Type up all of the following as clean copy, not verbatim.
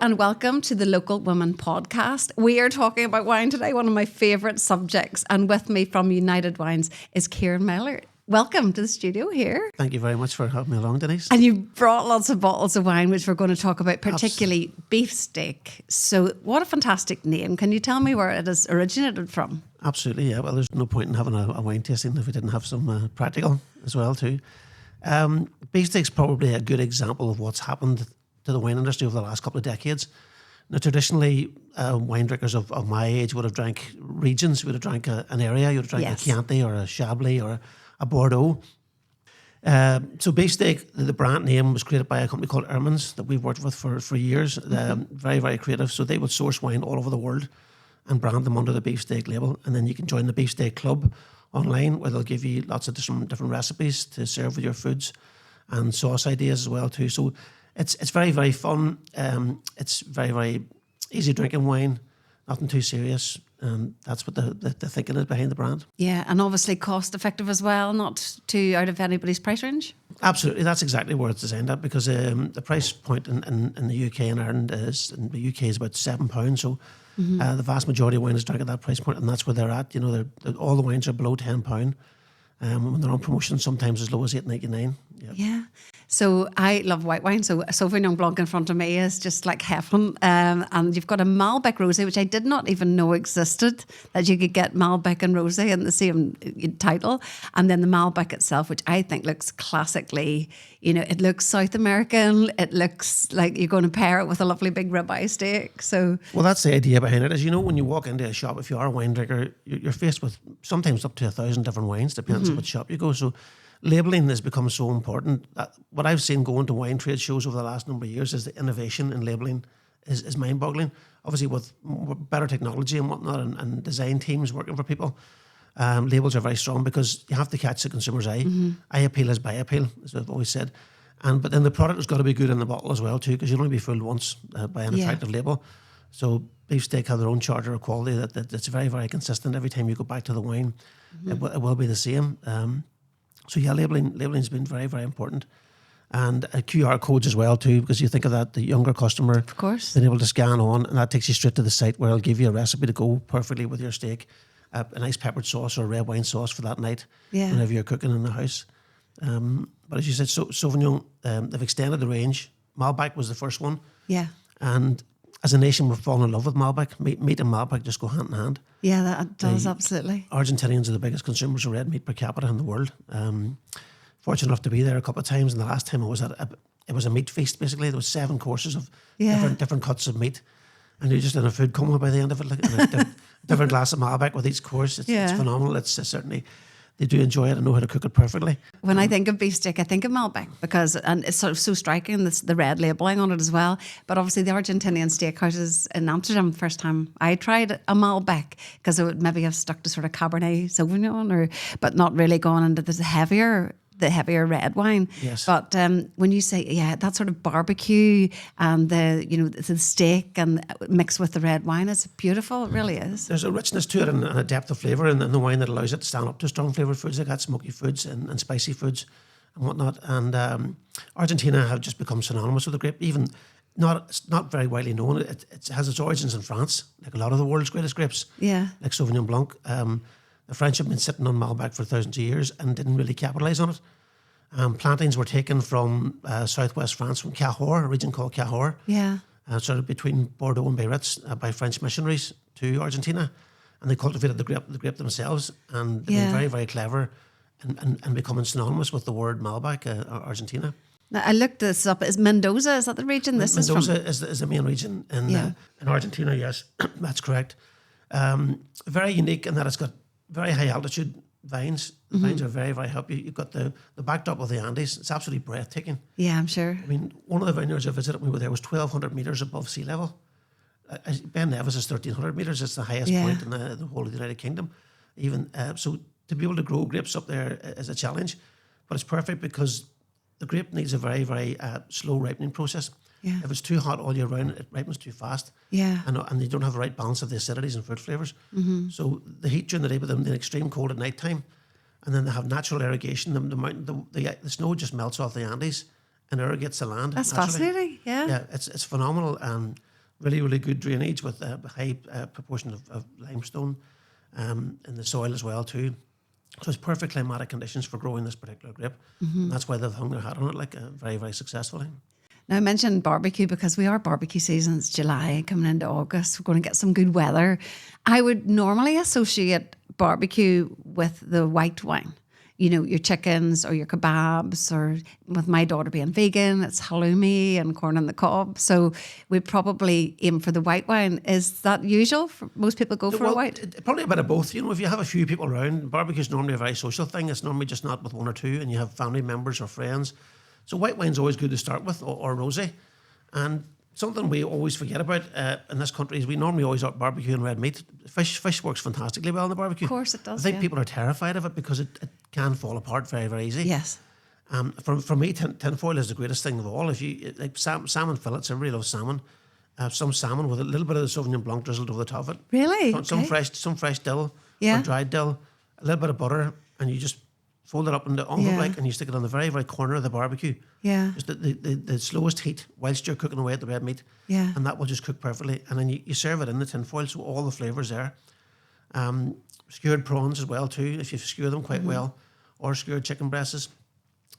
and welcome to the Local Women podcast. We are talking about wine today, one of my favourite subjects. And with me from United Wines is Ciaran Meyler. Welcome to the studio here. Thank you very much for having me along, Denise. And you brought lots of bottles of wine, which we're going to talk about, particularly Beefsteak. So what a fantastic name. Can you tell me where it has originated from? Absolutely, yeah. Well, there's no point in having a wine tasting if we didn't have some practical as well too. Beefsteak's probably a good example of what's happened to the wine industry over the last couple of decades. Now, traditionally, wine drinkers of my age would have drank regions. Would have drank an area. You would have drank a Chianti or a Chablis or a Bordeaux. So Beefsteak, the brand name, was created by a company called Ehrman's that we've worked with for years. Very, very creative. So they would source wine all over the world and brand them under the Beefsteak label. And then you can join the Beefsteak Club online, where they'll give you lots of different recipes to serve with your foods and sauce ideas as well too. So it's very, very fun. It's very, very easy drinking wine, nothing too serious. That's what the thinking is behind the brand. Yeah, and obviously cost effective as well, not too out of anybody's price range. Absolutely, that's exactly where it's designed at, because the price point in the UK and Ireland is, in the UK is about £7. So the vast majority of wine is drank at that price point, and that's where they're at. You know, all the wines are below £10. When they're on promotion, sometimes as low as £8.99. Yep. Yeah. So I love white wine. So Sauvignon Blanc in front of me is just like heaven. And you've got a Malbec Rosé, which I did not even know existed, that you could get Malbec and Rosé in the same title. And then the Malbec itself, which I think looks classically, you know, it looks South American. It looks like you're going to pair it with a lovely big ribeye steak. So, well, that's the idea behind it. Is, you know, when you walk into a shop, if you are a wine drinker, you're faced with sometimes up to 1,000 different wines, depends on what shop you go. So labelling has become so important. What I've seen going to wine trade shows over the last number of years is the innovation in labelling is mind-boggling. Obviously, with better technology and whatnot, and design teams working for people, labels are very strong because you have to catch the consumer's eye. Eye appeal is buy appeal, as I've always said. But then the product has got to be good in the bottle as well too, because you'll only be fooled once by an attractive label. So Beefsteak have their own charter of quality that's very, very consistent. Every time you go back to the wine, it will be the same. So yeah, labelling's been very, very important. And QR codes as well too, because you think of that, the younger customer, of course, being able to scan on, and that takes you straight to the site where it'll give you a recipe to go perfectly with your steak, a nice peppered sauce or red wine sauce for that night, whenever you're cooking in the house. But as you said, Sauvignon, they've extended the range. Malbec was the first one. Yeah. And as a nation, we've fallen in love with Malbec. Meat and Malbec just go hand in hand. Yeah, that does, absolutely. Argentinians are the biggest consumers of red meat per capita in the world. Fortunate enough to be there a couple of times, and the last time I was it was a meat feast, basically. There was 7 courses of different cuts of meat, and you're just in a food coma by the end of it, like a different glass of Malbec with each course. It's phenomenal. It's certainly... They do enjoy it and know how to cook it perfectly. When I think of beefsteak, I think of Malbec and it's sort of so striking, the red labelling on it as well. But obviously the Argentinian steakhouses in Amsterdam, the first time I tried a Malbec, because I would maybe have stuck to sort of Cabernet Sauvignon, but not really gone into the heavier red wine. Yes. But when you say, that sort of barbecue and the steak and mixed with the red wine, it's beautiful. It really is. There's a richness to it and a depth of flavour in the wine that allows it to stand up to strong flavoured foods. Like that, smoky foods and spicy foods and whatnot. And Argentina have just become synonymous with the grape. Even it's not very widely known. It has its origins in France, like a lot of the world's greatest grapes. Yeah. Like Sauvignon Blanc. The French have been sitting on Malbec for thousands of years and didn't really capitalise on it. Plantings were taken from southwest France, from Cahors, a region called Cahors. Yeah. Sort of between Bordeaux and Biarritz, by French missionaries to Argentina. And they cultivated the grape themselves, and they've been very, very clever and becoming synonymous with the word Malbec, Argentina. Now, I looked this up. Is Mendoza, is that the region this is from? Mendoza is the main region in Argentina, yes. That's correct. Very unique in that it's got very high altitude vines. The vines are very, very happy. You've got the backdrop of the Andes. It's absolutely breathtaking. Yeah, I'm sure. I mean, one of the vineyards I visited when we were there was 1,200 metres above sea level. Ben Nevis is 1,300 metres. It's the highest point in the whole of the United Kingdom. Even so, to be able to grow grapes up there is a challenge, but it's perfect because the grape needs a very, very slow ripening process. Yeah. If it's too hot all year round, it ripens too fast. Yeah. And they don't have the right balance of the acidities and fruit flavours. So the heat during the day with them, the extreme cold at night time, and then they have natural irrigation. The snow just melts off the Andes and irrigates the land. That's naturally. fascinating. Yeah. Yeah, it's phenomenal. really, really good drainage with a high proportion of limestone in the soil as well too. So it's perfect climatic conditions for growing this particular grape. And that's why they've hung their hat on it very, very successfully. Now, I mentioned barbecue because we are barbecue season. It's July, coming into August. We're going to get some good weather. I would normally associate barbecue with the white wine. You know, your chickens or your kebabs, or with my daughter being vegan, it's halloumi and corn on the cob. So we'd probably aim for the white wine. Is that usual? For most people go for a white? Probably a bit of both. You know, if you have a few people around, barbecue is normally a very social thing. It's normally just not with one or two, and you have family members or friends. So white wine's always good to start with, or rosé. And something we always forget about in this country is we normally always are barbecuing red meat. Fish works fantastically well in the barbecue. Of course it does. I think people are terrified of it because it can fall apart very, very easy. Yes. For me, tinfoil is the greatest thing of all. If you like salmon fillets, I really love salmon. Some salmon with a little bit of the Sauvignon Blanc drizzled over the top of it. Really? Some Okay. fresh dill, Yeah. or dried dill, a little bit of butter, and you just fold it up in the envelope and you stick it on the very, very corner of the barbecue. Yeah. Just the slowest heat whilst you're cooking away at the red meat. Yeah. And that will just cook perfectly. And then you serve it in the tin foil, so all the flavours there. Skewered prawns as well too, if you skewer them quite well, or skewered chicken breasts.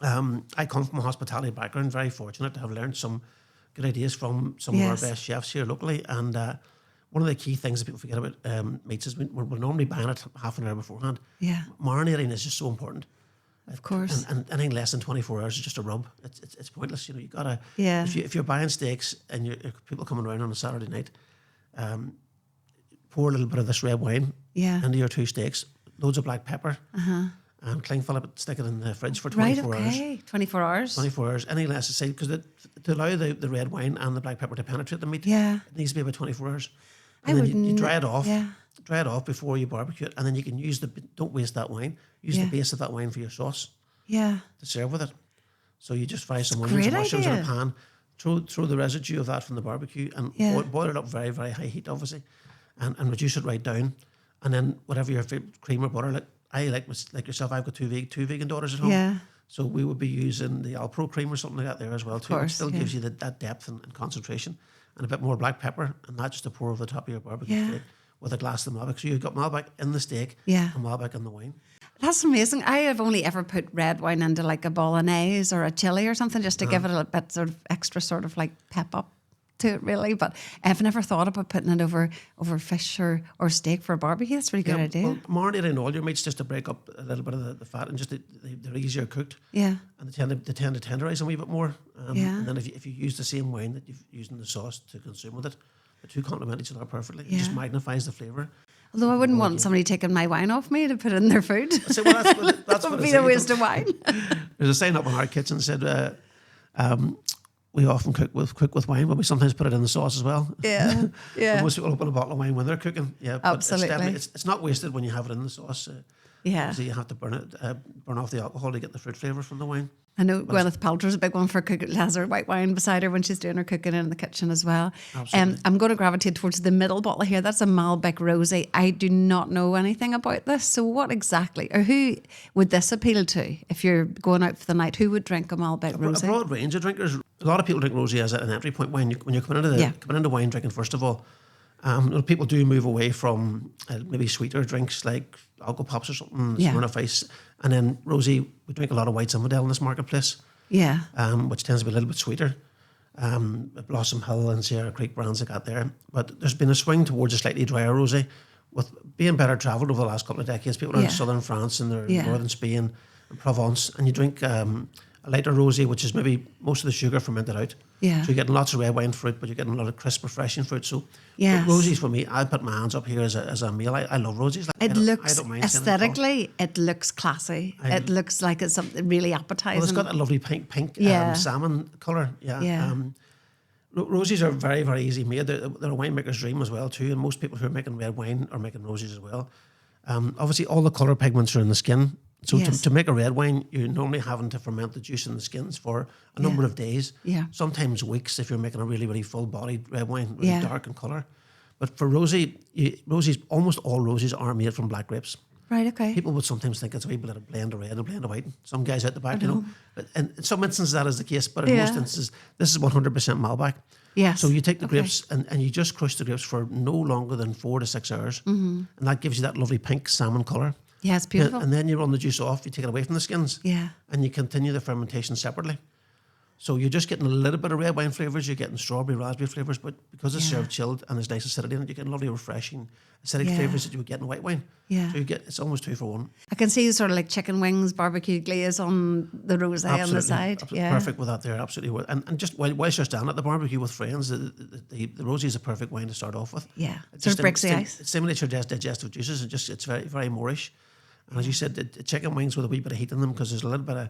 I come from a hospitality background, very fortunate to have learned some good ideas from some of our best chefs here locally. And one of the key things that people forget about meats is we're normally buying it half an hour beforehand. Yeah. Marinating is just so important. Of course. And anything less than 24 hours is just a rub. It's pointless. You know, you gotta. Yeah. If you're buying steaks and if people coming around on a Saturday night, pour a little bit of this red wine into your 2 steaks, loads of black pepper, and cling fill it, stick it in the fridge for 24 right, okay. hours. 24 hours. 24 hours. Any less to say, because to allow the red wine and the black pepper to penetrate the meat, Yeah. it needs to be about 24 hours. I And then wouldn't. you dry it off. Yeah. Dry it off before you barbecue it, and then you can use don't waste that wine. Use the base of that wine for your sauce Yeah. to serve with it. So you just fry some onions and great mushrooms in a idea. pan, throw the residue of that from the barbecue, and boil it up very, very high heat, obviously, and reduce it right down. And then whatever your favorite cream or butter, like yourself, I've got two vegan daughters at home. Yeah. So we would be using the Alpro cream or something like that there as well too. course, It still yeah. gives you that depth and concentration, and a bit more black pepper, and not just to pour over the top of your barbecue Yeah. steak with a glass of Malbec. So you've got Malbec in the steak, Yeah. and Malbec in the wine. That's amazing. I have only ever put red wine into like a bolognese or a chili or something just to give it a bit sort of extra sort of like pep up to it, really. But I've never thought about putting it over fish or steak for a barbecue. That's a really good idea. Well, marinating all your meats just to break up a little bit of the fat, and just they're easier cooked. Yeah. And they tend to tenderize a wee bit more. Yeah. And then if you use the same wine that you've used in the sauce to consume with it, the two complement each other perfectly. It just Yeah. magnifies the flavour. Although I wouldn't want somebody taking my wine off me to put in their food. So, well, that's what That would I be say. a waste of wine. There's a sign up in our kitchen that said we often cook with wine, but we sometimes put it in the sauce as well. Yeah, yeah. Most people open a bottle of wine when they're cooking. Yeah, but Absolutely. it's not wasted when you have it in the sauce. Yeah. So you have to burn off the alcohol to get the fruit flavour from the wine. I know Gwyneth Paltrow's a big one for cooking. Has her white wine beside her when she's doing her cooking in the kitchen as well. Absolutely. I'm going to gravitate towards the middle bottle here. That's a Malbec Rosé. I do not know anything about this. So what exactly, or who would this appeal to if you're going out for the night? Who would drink a Malbec A Rosé? broad range of drinkers. A lot of people drink rosé as an entry point when you're coming into wine drinking. First of all, people do move away from maybe sweeter drinks like alcohol pops or something, Smirnoff Ice, and then rosé. We drink a lot of White Zinfandel in this marketplace, Yeah. which tends to be a little bit sweeter. Blossom Hill and Sierra Creek brands like that there. But there's been a swing towards a slightly drier rosé, with being better travelled over the last couple of decades. People are in southern France and they're in northern Spain and Provence, and you drink a lighter rosé, which is maybe most of the sugar fermented out. Yeah. So you're getting lots of red wine fruit, but you're getting a lot of crisp, refreshing fruit. So Yes. rosés for me, I put my hands up here as a meal. I love rosés. Like, It I looks don't mind seeing it at all. aesthetically, it looks classy. It looks like it's something really appetizing. Well, it's got a lovely pink Yeah. salmon colour. Yeah. Yeah. Rosés are very, very easy made. They're a winemaker's dream as well too. And most people who are making red wine are making rosés as well. Obviously, all the colour pigments are in the skin. So Yes. to make a red wine, you're normally having to ferment the juice in the skins for a number of days. Yeah. Sometimes weeks if you're making a really, really full-bodied red wine, really Yeah. dark in colour. But for rosés, almost all rosés are made from black grapes. Right, okay. People would sometimes think it's a wee bit of a blend of red and a blend of white. Some guys out the back, But in some instances that is the case, but in most instances, this is 100% Malbec. Yes. So you take the grapes and you just crush the grapes for no longer than 4 to 6 hours. And that gives you that lovely pink salmon colour. Yeah, it's beautiful. And then you run the juice off, you take it away from the skins. Yeah. And you continue the fermentation separately. So you're just getting a little bit of red wine flavours, you're getting strawberry, raspberry flavours, but because it's served chilled and there's nice acidity in it, you're getting lovely, refreshing acidic flavours that you would get in white wine. Yeah. So it's almost 2 for 1. I can see sort of like chicken wings, barbecue glaze on the rosé on the side. Yeah. Perfect with that there, absolutely. And just whilst you're standing at the barbecue with friends, the rosé is a perfect wine to start off with. Yeah. It Sort of breaks the ice. It stimulates your digestive juices, and it's very, very moreish. And as you said, the chicken wings with a wee bit of heat in them, because there's a little bit of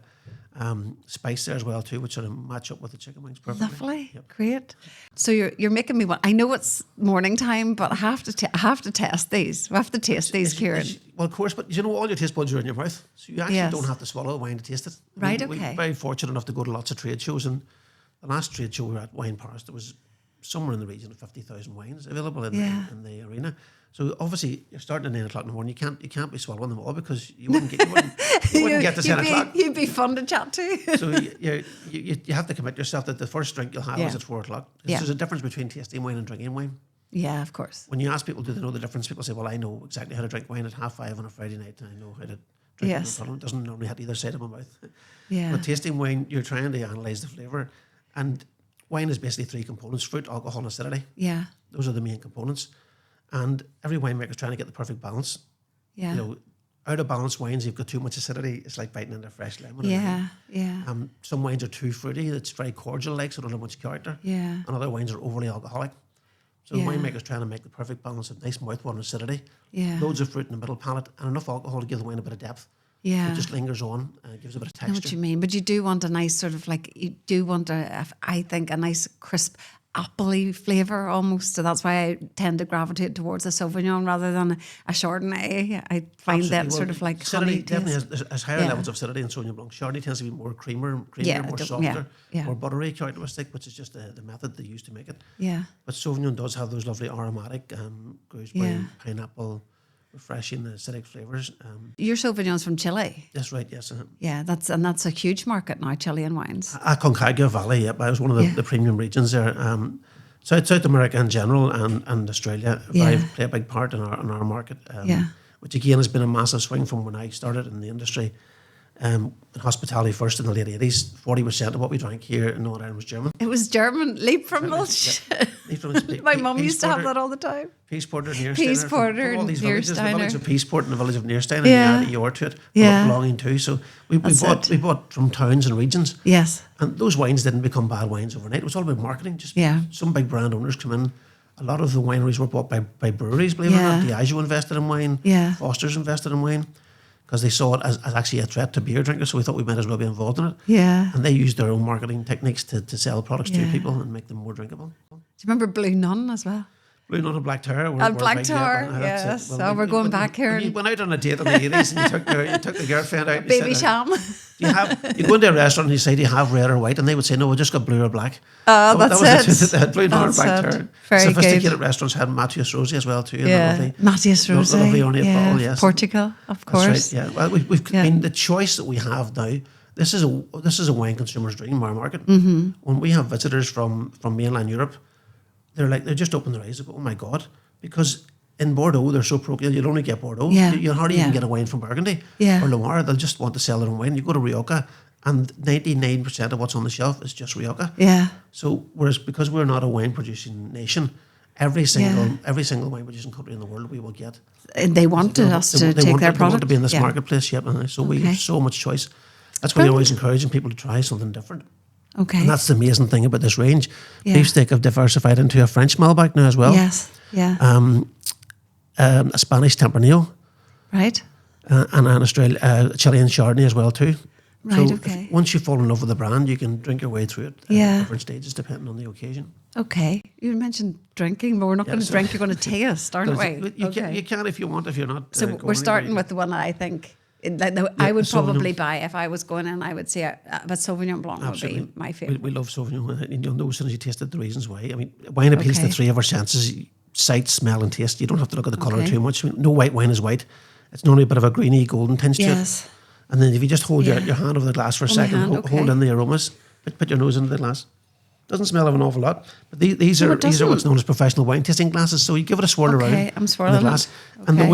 spice there as well too, which sort of match up with the chicken wings perfectly. Lovely, great. So you're making me want. I know it's morning time, but I have to test these. We have to taste these, Ciaran. Well, of course, but all your taste buds are in your mouth, so you actually don't have to swallow a wine to taste it. Right, We're okay. very fortunate enough to go to lots of trade shows, and the last trade show we were at, Wine Paris, there was somewhere in the region of 50,000 wines available in the arena. So obviously you're starting at 9 o'clock in the morning. You can't be swallowing them all, because you wouldn't get to 10 o'clock. You'd be fun to chat to. So you have to commit yourself that the first drink you'll have is at 4 o'clock. There's a difference between tasting wine and drinking wine. Yeah, of course. When you ask people, do they know the difference? People say, well, I know exactly how to drink wine at 5:30 on a Friday night, and I know how to drink it. It doesn't normally hit either side of my mouth. Yeah. But tasting wine, you're trying to analyse the flavour. And wine is basically 3 components: fruit, alcohol, and acidity. Yeah. Those are the main components. And every winemaker is trying to get the perfect balance. Yeah. Out of balance wines, you've got too much acidity. It's like biting into a fresh lemon. Yeah. Yeah. Some wines are too fruity. It's very cordial-like, so don't have much character. Yeah. And other wines are overly alcoholic. So the winemaker's trying to make the perfect balance of nice mouthwater acidity, loads of fruit in the middle palate, and enough alcohol to give the wine a bit of depth. Yeah. It just lingers on and it gives a bit of I know texture. what you mean, but you do want a nice sort of like, you do want I think a nice crisp appley flavour almost. So that's why I tend to gravitate towards a Sauvignon rather than a Chardonnay. I find that sort of like acidity honey definitely taste. has higher levels of acidity in Sauvignon Blanc. Chardonnay tends to be more creamier, more softer, more buttery characteristic, which is just the method they use to make it. Yeah. But Sauvignon does have those lovely aromatic gooseberry, pineapple, refreshing acidic flavours. Your Sauvignon's from Chile. That's right, yes. Yeah, that's a huge market now, Chilean wines. Aconcagua Valley, yep. I was one of the premium regions there. South America in general and Australia play a big part in our market. Which again has been a massive swing from when I started in the industry. In hospitality first in the late 80s, 40% of what we drank here in Northern Ireland was German. It was German, Liebfraumilch. My mum used to have that all the time. Peace Porter, Neersteiner. Peace Porter, all these villages, the village of Peaceport and the village of Neerstein, and you add EOR to it, belonging to. So we bought from towns and regions. Yes. And those wines didn't become bad wines overnight. It was all about marketing. Just some big brand owners come in. A lot of the wineries were bought by breweries, believe it or not. Diageo invested in wine. Foster's invested in wine, because they saw it as actually a threat to beer drinkers, so we thought we might as well be involved in it. Yeah. And they used their own marketing techniques to sell products to people and make them more drinkable. Do you remember Blue Nun as well? Blue Nun and Black Tower. Black Tower, yes. So we're going back here. You went out on a date in the 80s and you took the girlfriend out. Baby Sham. You go into a restaurant and you say, do you have red or white? And they would say, no, we just got blue or black. Oh, that's it. They had Blue Nun and Black Tower. Very Sophisticated good. restaurants had Matthias Rosé as well too. Yeah, Matthias Rosé. The lovely ornate bottle, yes. Portugal, of course. That's right, yeah. Well, I mean, the choice that we have now, this is a wine consumer's dream, our market. Mm-hmm. When we have visitors from mainland Europe, they're just open their eyes. They go, oh my God. Because in Bordeaux, they're so parochial, you'll only get Bordeaux. Yeah. You'll hardly even get a wine from Burgundy or Loire. They'll just want to sell their own wine. You go to Rioja, and 99% of what's on the shelf is just Rioja. Yeah. So, because we're not a wine-producing nation, every single wine-producing country in the world we will get. And they want us to take their product. They want to be in this marketplace, yep. So we have so much choice. That's why you're always encouraging people to try something different. Okay. And that's the amazing thing about this range. Beefsteak have diversified into a French Malbec now as well. Yes, yeah. A Spanish Tempranillo. Right. And an Chilean Chardonnay as well too. Right, so okay. Once you fall in love with the brand, you can drink your way through it at different stages depending on the occasion. Okay. You mentioned drinking, but we're not going to drink, you're going to taste, aren't we? You can if you want, if you're not. So we're starting with the one that I think I would probably buy if I was going in. I would say but Sauvignon Blanc would be my favourite. We love Sauvignon, and you'll know as soon as you taste it the reasons why. I mean, wine appeals to 3 of our senses: sight, smell, and taste. You don't have to look at the colour too much. No white wine is white. it's normally a bit of a greeny golden tinge to it. Yes. And then if you just hold Yeah. your hand over the glass for a Hold my second, hand, hold in the aromas, put your nose into the glass. Doesn't smell of an awful lot, but these are what's known as professional wine tasting glasses. So you give it a swirl around I'm in swirling the glass, it. and the Okay.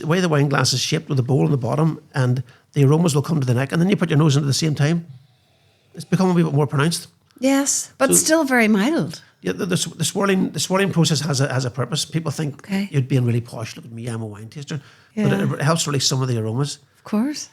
way the wine glass is shaped with the bowl on the bottom, and the aromas will come to the neck, and then you put your nose into the same time. It's become a wee bit more pronounced. Yes, but still very mild. Yeah, the swirling process has a purpose. People think you're being really posh. Look at me, I'm a wine taster, but it helps release some of the aromas. Of course.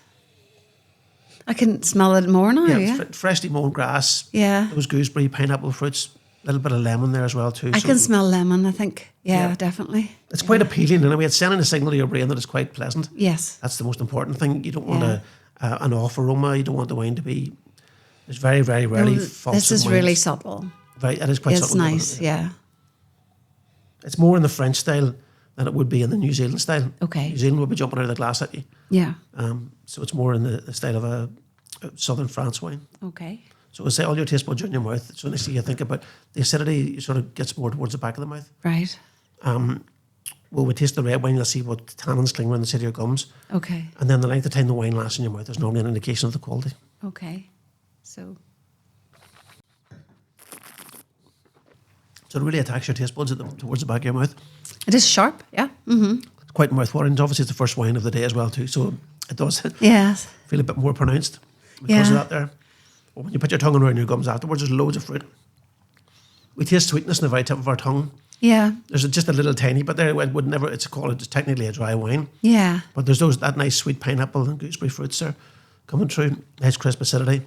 I can smell it more now, yeah. Freshly mown grass. Yeah. Those gooseberry, pineapple fruits, a little bit of lemon there as well too. I can smell lemon, I think. Yeah, definitely. It's quite appealing in a way. It's sending a signal to your brain that it's quite pleasant. Yes. That's the most important thing. You don't want an off aroma. You don't want the wine to be. It's very, very rarely false. This is really subtle. It is quite It's subtle. nice, yeah. It's more in the French style than it would be in the New Zealand style. Okay. New Zealand would be jumping out of the glass at you. Yeah. So it's more in the style of a southern France wine. Okay. So I say all your taste buds are in your mouth. So next thing you think about the acidity, sort of gets more towards the back of the mouth. Right. Well, we taste the red wine, you'll see what tannins cling around the side of your gums. Okay. And then the length of time the wine lasts in your mouth is normally an indication of the quality. Okay. So it really attacks your taste buds towards the back of your mouth. it is sharp, yeah. Mm-hmm. It's quite mouth-watering. Obviously, it's the first wine of the day as well too, so it does Yes. feel a bit more pronounced because of Yeah. that there. But when you put your tongue around your gums afterwards, there's loads of fruit. We taste sweetness in the very tip of our tongue. Yeah. There's just a little tiny, but there it would never. It's technically a dry wine, Yeah. but there's that nice sweet pineapple and gooseberry fruits there coming through. Nice crisp acidity.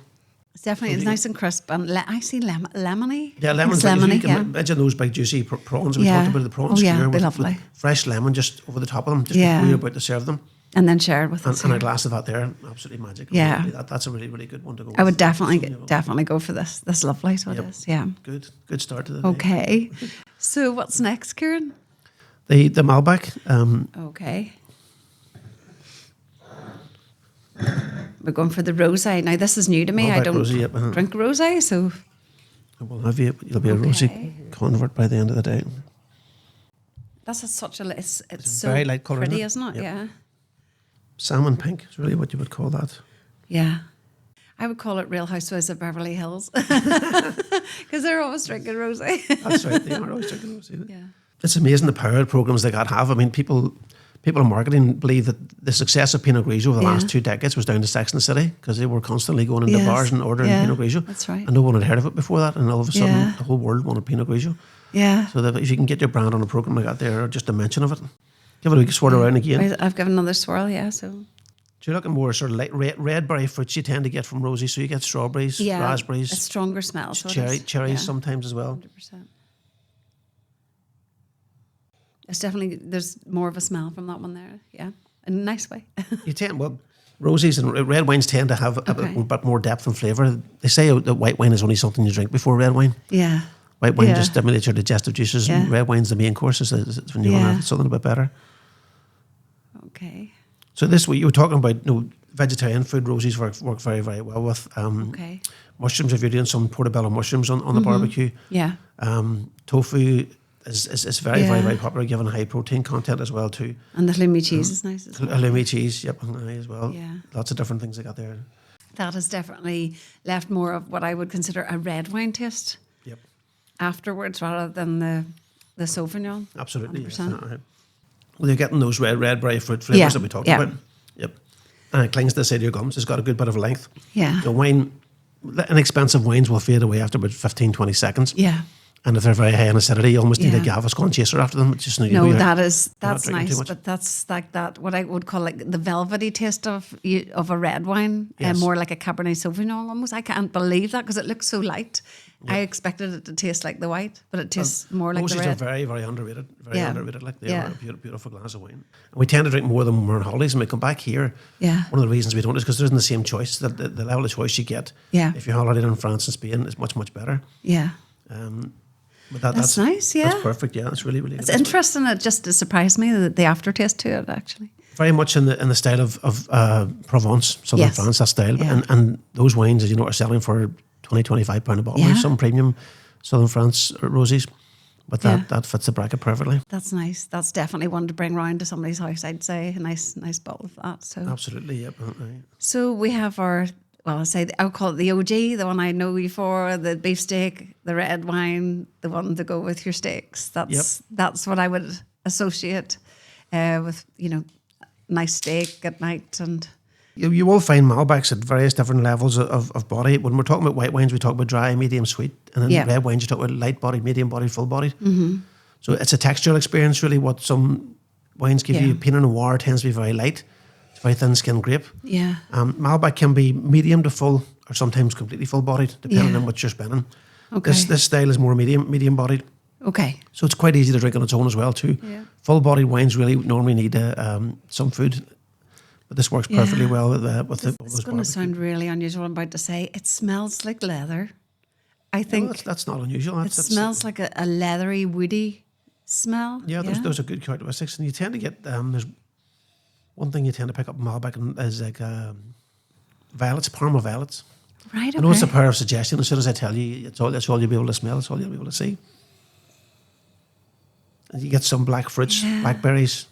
It's definitely it's nice and crisp and I see lemony. Yeah, lemons. It's lemony, you can imagine those big juicy prawns. We talked about the prawn Oh yeah, skewer be with lovely. fresh lemon just over the top of them, just Yeah. before you're about to serve them. And then share it with us. And a glass of that there, absolutely magic. Yeah. That's a really, really good one to go I would with. definitely go for this. That's lovely, so it is. Yeah. Good start to the day. Okay. So what's next, Ciaran? The Malbec. Okay. We're going for the rosé. Now this is new to me. I Malbec don't rosé, yep, drink rosé, so You'll be a rosy convert by the end of the day. that's it's so very light colour, pretty, isn't isn't it? Yep. Yeah. Salmon pink is really what you would call that. Yeah. I would call it Real Housewives of Beverly Hills because they're always drinking rosé. That's right. They are always drinking rosé. Yeah. It's amazing the power of programs they got have. I mean, people in marketing believe that the success of Pinot Grigio over the last 2 decades was down to Sex and the City because they were constantly going into bars and ordering Pinot Grigio. That's right. And no one had heard of it before that, and all of a sudden Yeah. the whole world wanted Pinot Grigio. Yeah. So that if you can get your brand on a program like that there, or just a mention of it, give it a wee swirl around again. I've given another swirl, yeah. So So you're looking more sort of light red berry fruits you tend to get from rosy. So you get strawberries, raspberries, a stronger smell. So cherries sometimes as well. 100%. It's definitely there's more of a smell from that one there. Yeah, in a nice way. You tend rosies and red wines tend to have a bit more depth and flavour. They say that white wine is only something you drink before red wine. Yeah. White wine just stimulates your digestive juices, and red wine's the main course. Is when you want to have something a bit better. Okay. So this week you were talking about vegetarian food. Rosies work very, very well with. Mushrooms, if you're doing some portobello mushrooms on the barbecue. Yeah. Tofu is very, very, very popular, given high protein content as well too. And the halloumi cheese is nice as well. Halloumi cheese, yep, as well. Yeah. Lots of different things they got there. That has definitely left more of what I would consider a red wine taste. Yep. Afterwards, rather than the Sauvignon. Absolutely. Yes. 100%. Well, you're getting those red berry fruit flavours that we talked about. Yep. And it clings to the side of your gums. It's got a good bit of length. Yeah. The wine, inexpensive wines will fade away after about 15, 20 seconds. Yeah. And if they're very high in acidity, you almost need a Gaviscon chaser after them. It's just that's nice, but that's like that. What I would call like the velvety taste of a red wine, and more like a Cabernet Sauvignon almost. I can't believe that because it looks so light. I expected it to taste like the white, but it tastes more like the red. Roses are very, very underrated. Very underrated. Like they are a beautiful glass of wine. And we tend to drink more than when we're on holidays, and we come back here. Yeah. One of the reasons we don't is because there isn't the same choice. The level of choice you get. Yeah. If you're holidaying in France and Spain, is much, much better. Yeah. But that's nice, yeah. That's perfect, yeah. It's really, really It's good. interesting. It just surprised me that the aftertaste to it actually. Very much in the style of Provence, southern France, that style. Yeah. And those wines, as you know, are selling for £20, £25 a bottle. Yeah. Some premium southern France rosies. But that fits the bracket perfectly. That's nice. That's definitely one to bring round to somebody's house, I'd say. A nice bottle of that. So Absolutely, yep. So we have our, well, I'll call it the OG, the one I know you for, the beefsteak, the red wine, the one to go with your steaks. That's what I would associate with, nice steak at night. And You will find Malbecs at various different levels of body. When we're talking about white wines, we talk about dry, medium, sweet. And then red wines, you talk about light body, medium body, full body. Mm-hmm. So it's a textural experience, really, what some wines give you. Pinot Noir tends to be very light. It's very thin-skinned grape. Yeah. Malbec can be medium to full or sometimes completely full-bodied, depending on what you're spinning. Okay. This style is more medium-bodied. Okay. So it's quite easy to drink on its own as well, too. Yeah. Full-bodied wines really normally need some food. But this works perfectly well with It's going to sound really unusual. I'm about to say it smells like leather. I think that's not unusual. It smells like a leathery, woody smell. Yeah, those are good characteristics, and you tend to get. There's one thing you tend to pick up in Malbec is like violets, Parma violets. Right. Okay. I know it's a power of suggestion. As soon as I tell you, that's all you'll be able to smell. That's all you'll be able to see. And you get some black fruits, blackberries,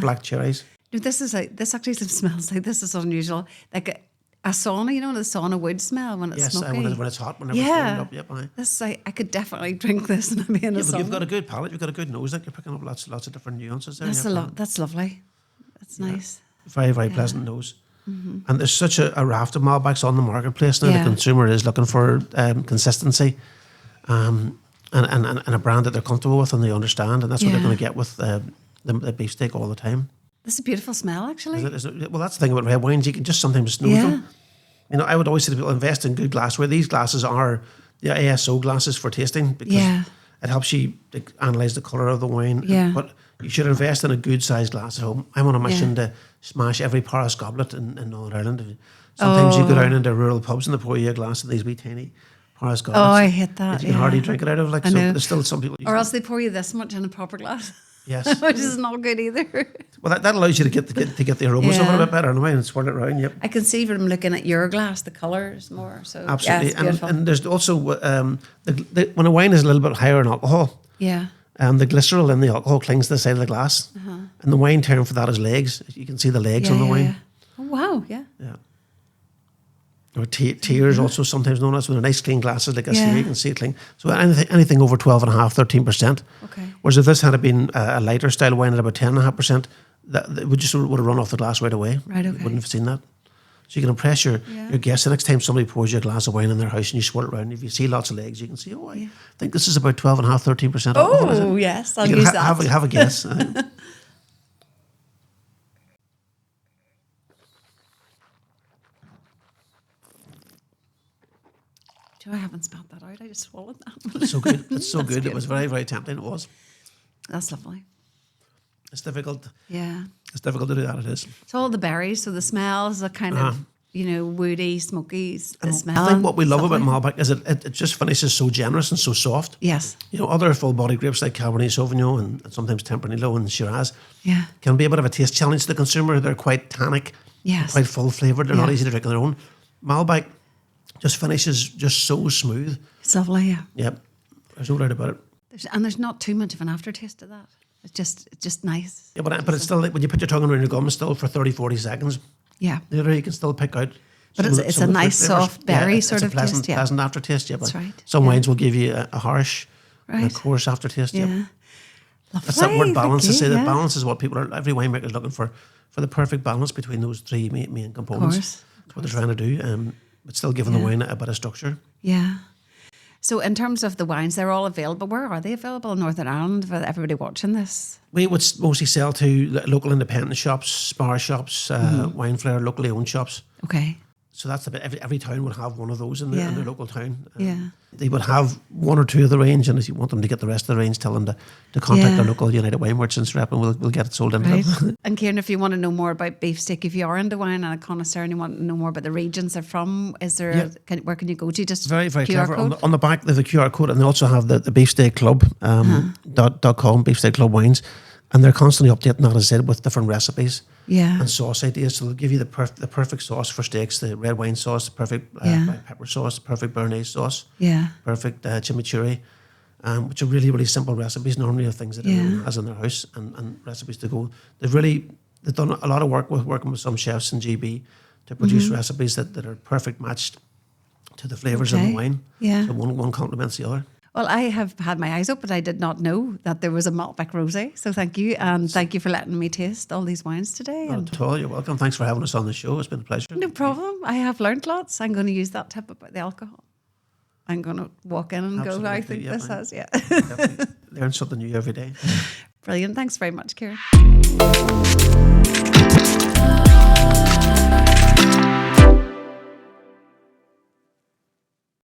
black cherries. No, this actually smells like, this is unusual, like a sauna, the sauna wood smell when it's smoky. When it's hot, whenever it's warmed up. Yep, This I could definitely drink this and be in a sauna. You've got a good palate, you've got a good nose, like you're picking up lots of different nuances there. That's lovely. That's nice. Very, very pleasant nose. Mm-hmm. And there's such a raft of Malbecs on the marketplace now. The consumer is looking for consistency and a brand that they're comfortable with and they understand, and that's what they're going to get with the beefsteak all the time. This is a beautiful smell, actually. Is it? Well, that's the thing about red wines. You can just sometimes snooze them. I would always say to people, invest in good glassware. These glasses are the ASO glasses for tasting because it helps you analyse the colour of the wine. Yeah. But you should invest in a good-sized glass at home. I'm on a mission to smash every Paris goblet in Northern Ireland. Sometimes you go down into rural pubs and they pour you a glass of these wee tiny Paris goblets. Oh, I hate that. You can hardly drink it out of. I know. There's still some people. Or else they pour you this much in a proper glass. Yes. Which is not good either. Well, that allows you to get the aromas of it a bit better anyway and swirl it around. Yep. I can see from looking at your glass the colours more. So absolutely, it's and there's also when a wine is a little bit higher in alcohol. Yeah. The glycerol in the alcohol clings to the side of the glass, and the wine term for that is legs. You can see the legs on the wine. Yeah. Oh wow! Yeah. Yeah. Or tears, also sometimes known as, with a nice clean glasses like this here, you can see it clean. So anything over 12.5%, 13%. Okay. Whereas if this had been a lighter style wine at about 10.5%, that would have run off the glass right away. Right. Okay. You wouldn't have seen that. So you can impress your guests. The next time somebody pours you a glass of wine in their house and you swirl it around, if you see lots of legs, you can see, I think this is about 12.5%, 13% alcohol. Oh, yes, I'll use that. Have a guess. I haven't spelled that out. I just swallowed that. It's so good. It's so good. Beautiful. It was very, very tempting. It was. That's lovely. It's difficult. Yeah. It's difficult to do that. It is. It's all the berries, so the smells are kind of, woody, smoky, the smell. I think what we love about Malbec is it just finishes so generous and so soft. Yes. Other full-bodied grapes like Cabernet Sauvignon and sometimes Tempranillo and Shiraz can be a bit of a taste challenge to the consumer. They're quite tannic, quite full-flavoured. They're not easy to drink on their own. Malbec just finishes just so smooth. It's lovely, yeah. Yep. There's no doubt about it. There's not too much of an aftertaste to that. It's just nice. Yeah, but it's still like when you put your tongue around your gum, still for 30, 40 seconds. Yeah. You can still pick out. But it's a nice soft berry sort of pleasant, taste. Yeah. Pleasant aftertaste. Yeah, but that's right. Some wines will give you a harsh, and a coarse aftertaste. Yeah. Yep. Lovely. That's that word balance. To say that yeah. balance is what every winemaker is looking for the perfect balance between those three main components. Of course. That's what they're trying to do. But still giving the wine a bit of structure. Yeah. So in terms of the wines, they're all available. Where are they available in Northern Ireland for everybody watching this? We would mostly sell to local independent shops, spar shops, wine flair, locally owned shops. Okay. So that's a bit, every town would have one of those in their local town. They would have one or two of the range, and if you want them to get the rest of the range, tell them to contact their local United Wine Merchants rep, and we'll get it sold into them. And Ciaran, if you want to know more about beefsteak, if you are into wine and a connoisseur and you want to know more about the regions they're from, is there where can you go to? Just very, very QR clever. code? On the back, there's a QR code, and they also have the Beefsteak Club .com, Beefsteak Club Wines, and they're constantly updating that, as I said, with different recipes. And sauce ideas, so they'll give you the perfect sauce for steaks, the red wine sauce, the perfect black pepper sauce, the perfect béarnaise sauce, perfect chimichurri, which are really, really simple recipes, normally of things that everyone has in their house and recipes to go. They've done a lot of work with working with some chefs in GB to produce recipes that are perfect matched to the flavours of the wine. Yeah. So one complements the other. Well, I have had my eyes open. I did not know that there was a Malbec Rosé. So thank you. And thank you for letting me taste all these wines today. Not at all. You're welcome. Thanks for having us on the show. It's been a pleasure. No problem. I have learned lots. I'm going to use that tip about the alcohol. I'm going to walk in and Absolutely, go, I think this has, Definitely. Learn something new every day. Brilliant. Thanks very much, Ciaran.